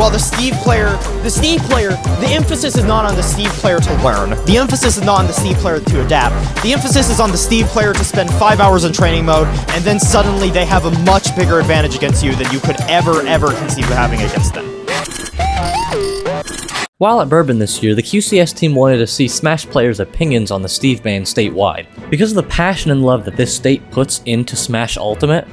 while the Steve player, the emphasis is not on the Steve player to learn. The emphasis is not on the Steve player to adapt. The emphasis is on the Steve player to spend 5 hours in training mode, and then suddenly they have a much bigger advantage against you than you could ever conceive of having against them. While at Bourbon this year, the QCS team wanted to see Smash players' opinions on the Steve ban statewide. Because of the passion and love that this state puts into Smash Ultimate,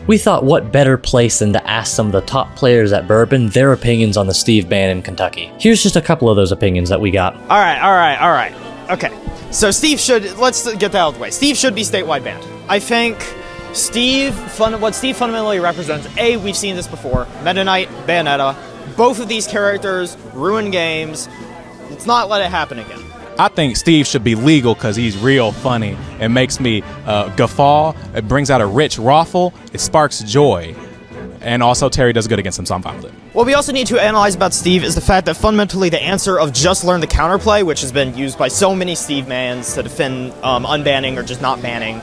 we thought what better place than to ask some of the top players at Bourbon their opinions on the Steve ban in Kentucky. Here's just a couple of those opinions that we got. Alright. Okay. So Steve should, let's get that out of the way. Steve should be statewide banned. I think what Steve fundamentally represents, A, we've seen this before, Meta Knight, Bayonetta, both of these characters ruin games. Let's not let it happen again. I think Steve should be legal because he's real funny. It makes me guffaw. It brings out a rich raffle. It sparks joy. And also, Terry does good against him, so I'm fine with it. What we also need to analyze about Steve is the fact that fundamentally the answer of just learn the counterplay, which has been used by so many Steve mans to defend unbanning or just not banning,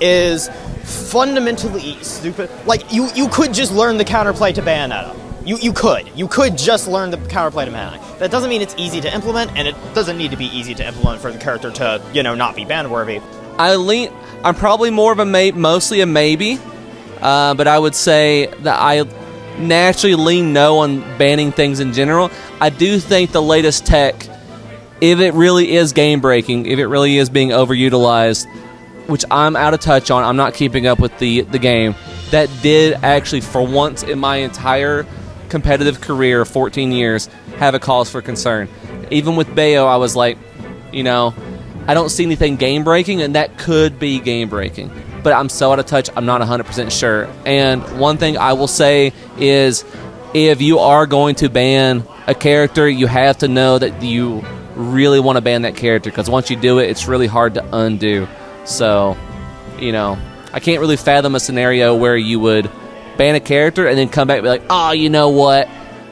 is fundamentally stupid. Like, you could just learn the counterplay to Bayonetta. You could just learn the counterplay to Mana. That doesn't mean it's easy to implement, and it doesn't need to be easy to implement for the character to, not be ban-worthy. I'm probably more of mostly a maybe, but I would say that I naturally lean no on banning things in general. I do think the latest tech, if it really is game-breaking, if it really is being overutilized, which I'm out of touch on, I'm not keeping up with the game, that did actually, for once in my entire competitive career of 14 years, have a cause for concern. Even with Bayo, I was like, I don't see anything game-breaking, and that could be game-breaking. But I'm so out of touch, I'm not 100% sure. And one thing I will say is, if you are going to ban a character, you have to know that you really want to ban that character, because once you do it, it's really hard to undo. So, I can't really fathom a scenario where you would ban a character and then come back and be like, oh, you know what?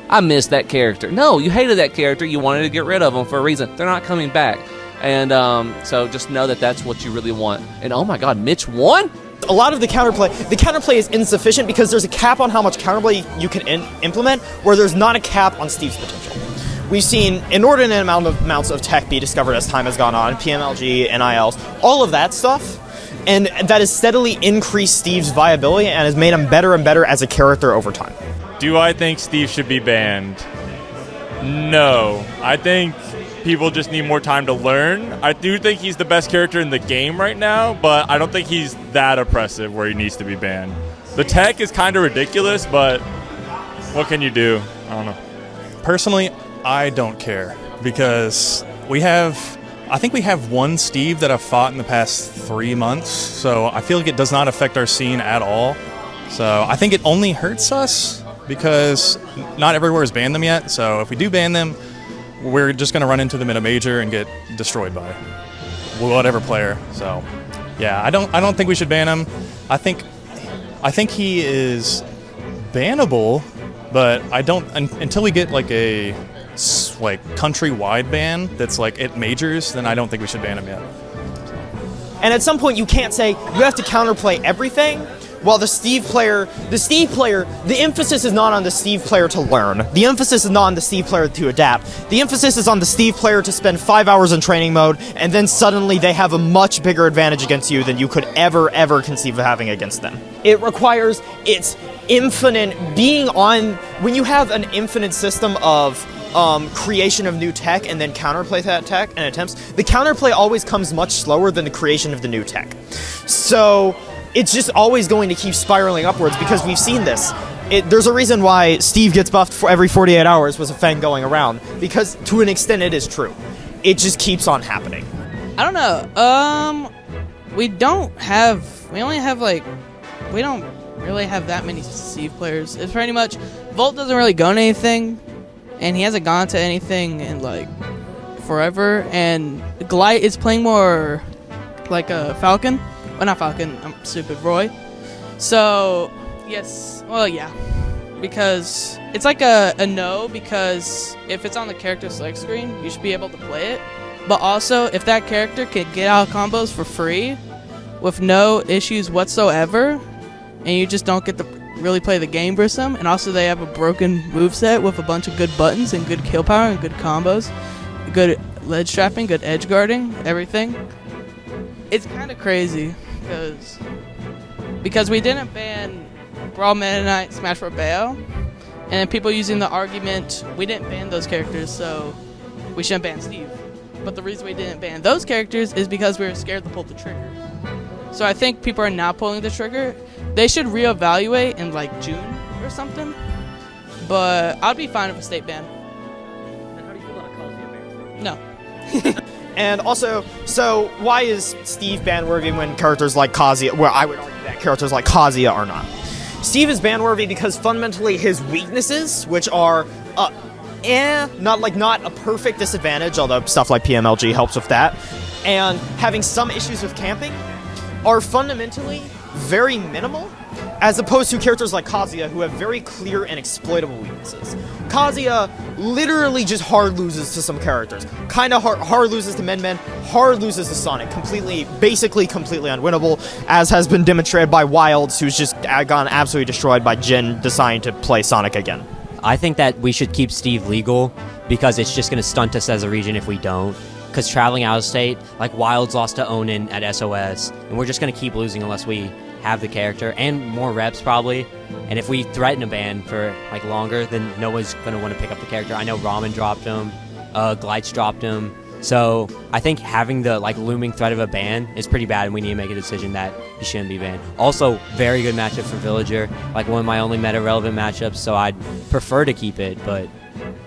I missed that character. No, you hated that character. You wanted to get rid of them for a reason. They're not coming back. And so just know that that's what you really want. And oh my God, Mitch won? A lot of the counterplay is insufficient because there's a cap on how much counterplay you can implement, where there's not a cap on Steve's potential. We've seen inordinate amounts of tech be discovered as time has gone on, PMLG, NILs, all of that stuff. And that has steadily increased Steve's viability and has made him better and better as a character over time. Do I think Steve should be banned? No. I think people just need more time to learn. I do think he's the best character in the game right now, but I don't think he's that oppressive where he needs to be banned. The tech is kind of ridiculous, but what can you do? I don't know. Personally, I don't care because I think we have one Steve that I've fought in the past 3 months, so I feel like it does not affect our scene at all. So I think it only hurts us because not everywhere has banned them yet, so if we do ban them, we're just going to run into them in a major and get destroyed by whatever player. So yeah, I don't think we should ban him. I think he is bannable, but I don't until we get like a countrywide ban that's like at majors, then I don't think we should ban him yet. And at some point you can't say you have to counterplay everything, while the emphasis is not on the Steve player to learn. The emphasis is not on the Steve player to adapt. The emphasis is on the Steve player to spend 5 hours in training mode, and then suddenly they have a much bigger advantage against you than you could ever conceive of having against them. It requires its infinite being on, when you have an infinite system of creation of new tech and then counterplay that tech and attempts, the counterplay always comes much slower than the creation of the new tech. So it's just always going to keep spiraling upwards because we've seen this. There's a reason why Steve gets buffed for every 48 hours with a Fang going around, because to an extent it is true. It just keeps on happening. I don't know. We don't really have that many Steve players. It's pretty much, Volt doesn't really go to anything, and he hasn't gone to anything in like forever, and Glide is playing more like a Falcon. Well, not Falcon, I'm stupid, Roy. So, yes, well, yeah. because it's like a no, because if it's on the character select screen, you should be able to play it. But also, if that character can get out combos for free with no issues whatsoever, and you just don't get to really play the game versus them, and also they have a broken moveset with a bunch of good buttons and good kill power and good combos, good ledge trapping, good edge guarding, everything. It's kind of crazy because we didn't ban Brawl Meta Knight, Smash for Bayo, and then people using the argument we didn't ban those characters, so we shouldn't ban Steve. But the reason we didn't ban those characters is because we were scared to pull the trigger. So I think people are now pulling the trigger. They should reevaluate in like June or something. But I'd be fine with a state ban. And how do you feel about a Kazuya ban? No. And also, so why is Steve ban-worthy when characters like Kazuya, well, I would argue that characters like Kazuya are not. Steve is ban-worthy because fundamentally his weaknesses, which are, not a perfect disadvantage, although stuff like PMLG helps with that, and having some issues with camping, are fundamentally very minimal, as opposed to characters like Kazuya who have very clear and exploitable weaknesses. Kazuya literally just hard loses to some characters. Kinda hard loses to Men, hard loses to Sonic. Basically completely unwinnable, as has been demonstrated by WILDZ, who's just gone absolutely destroyed by Jin deciding to play Sonic again. I think that we should keep Steve legal because it's just going to stunt us as a region if we don't. Because traveling out of state, like WILDZ lost to Onin at SOS, and we're just going to keep losing unless we have the character and more reps probably. And if we threaten a ban for like longer, then no one's going to want to pick up the character. I know Ramen dropped him, Glites dropped him. So I think having the like looming threat of a ban is pretty bad, and we need to make a decision that he shouldn't be banned. Also, very good matchup for Villager, like one of my only meta relevant matchups, so I'd prefer to keep it, but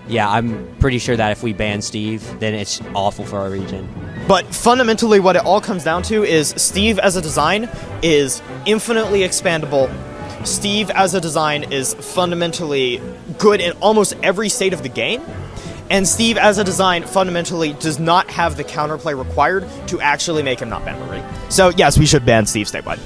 yeah, I'm pretty sure that if we ban Steve, then it's awful for our region. But fundamentally what it all comes down to is Steve as a design is infinitely expandable. Steve as a design is fundamentally good in almost every state of the game. And Steve as a design fundamentally does not have the counterplay required to actually make him not ban worthy. So yes, we should ban Steve statewide.